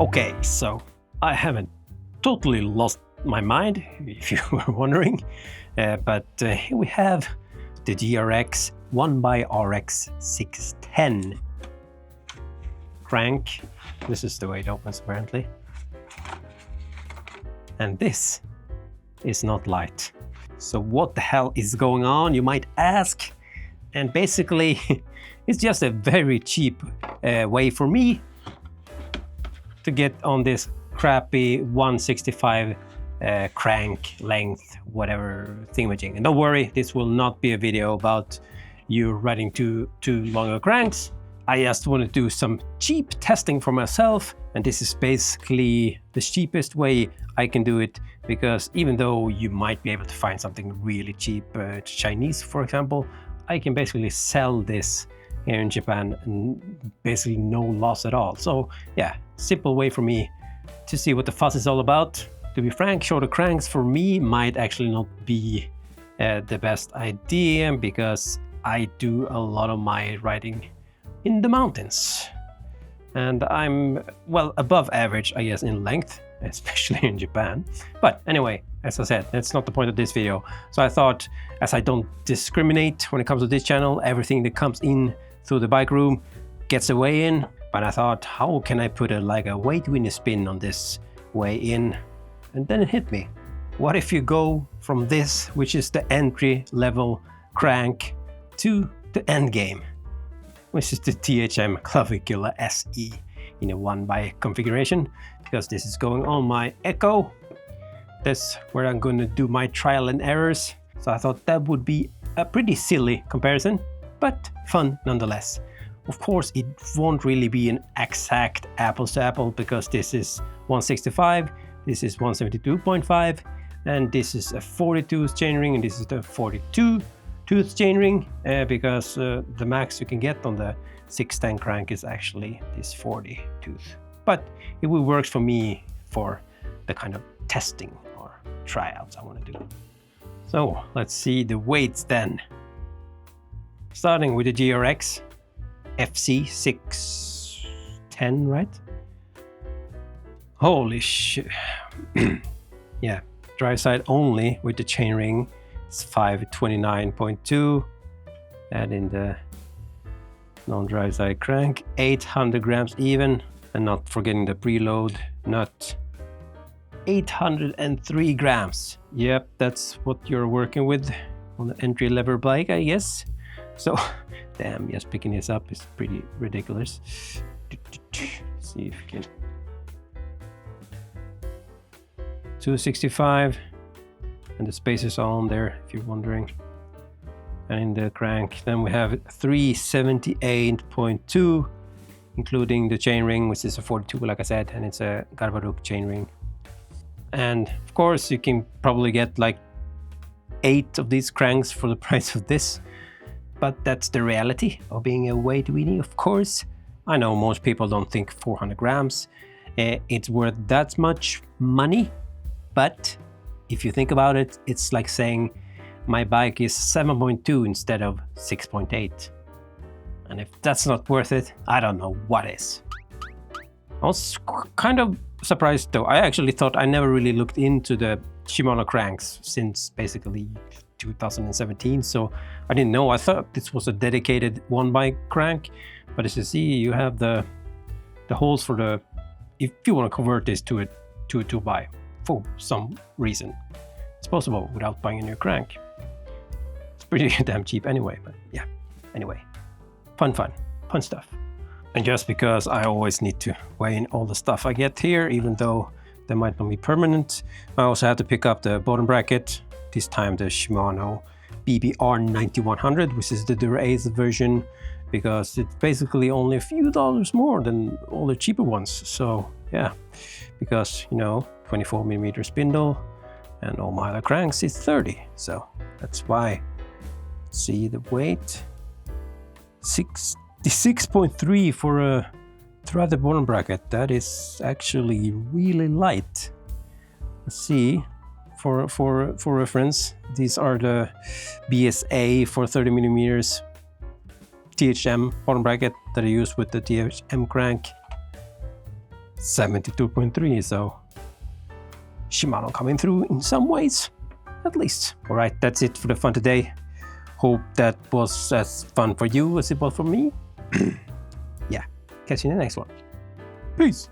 Okay, so I haven't totally lost my mind, if you were wondering, but here we have the GRX 1x RX610 crank. This is the way it opens apparently. And this is not light. So what the hell is going on, you might ask? And basically, it's just a very cheap way for me to get on this crappy 165 crank length, whatever thingamajig. And don't worry, this will not be a video about you riding two longer cranks. I just want to do some cheap testing for myself, and this is basically the cheapest way I can do it, because even though you might be able to find something really cheap, Chinese for example, I can basically sell this here in Japan and basically no loss at all. So yeah, simple way for me to see what the fuss is all about. To be frank, shorter cranks for me might actually not be the best idea, because I do a lot of my riding in the mountains. And I'm, well, above average, I guess, in length, especially in Japan. But anyway, as I said, that's not the point of this video. So I thought, as I don't discriminate when it comes to this channel, everything that comes in through the bike room gets a way in. But I thought, how can I put like a weight winning spin on this way in? And then it hit me. What if you go from this, which is the entry level crank, to the Endgame, which is the THM Clavicula SE in a 1x configuration, because this is going on my Echo. That's where I'm going to do my trial and errors. So I thought that would be a pretty silly comparison, but fun nonetheless. Of course, it won't really be an exact apples to apple, because this is 165, this is 172.5, and this is a 42 chainring, and this is the 42 tooth chainring, because the max you can get on the 610 crank is actually this 40 tooth. But it will work for me for the kind of testing or tryouts I want to do. So let's see the weights then. Starting with the GRX FC-RX610, right? Holy shit. Yeah, drive side only with the chainring. It's 529.2, and in the non-drive side crank 800 grams even, and not forgetting the preload nut, 803 grams. Yep, that's what you're working with on the entry level bike, I guess. So damn, just picking this up is pretty ridiculous. See if we can. 265. And the spacers are on there, if you're wondering. And in the crank, then we have 378.2, including the chainring, which is a 42, like I said, and it's a Garbaruk chainring. And of course, you can probably get like 8 of these cranks for the price of this. But that's the reality of being a weight weenie, of course. I know most people don't think 400 grams it's worth that much money, but if you think about it, it's like saying my bike is 7.2 instead of 6.8. And if that's not worth it, I don't know what is. I was kind of surprised though. I actually thought, I never really looked into the Shimano cranks since basically 2017, so I didn't know. I thought this was a dedicated one bike crank, but as you see, you have the holes for the, if you want to convert this to a 2x for some reason. It's possible without buying a new crank. It's pretty damn cheap anyway, but yeah. Anyway, fun stuff. And just because I always need to weigh in all the stuff I get here, even though they might not be permanent, I also have to pick up the bottom bracket. This time the Shimano BBR 9100, which is the Dura version, because it's basically only a few dollars more than all the cheaper ones. So yeah, because, you know, 24mm spindle, and all my other cranks is 30. So that's why. Let's see the weight. 66.3 for a threaded bottom bracket. That is actually really light. Let's see. For reference, these are the BSA for 30mm THM bottom bracket that I use with the THM crank. 72.3, so Shimano coming through in some ways, at least. All right, that's it for the fun today. Hope that was as fun for you as it was for me. Yeah, catch you in the next one. Peace.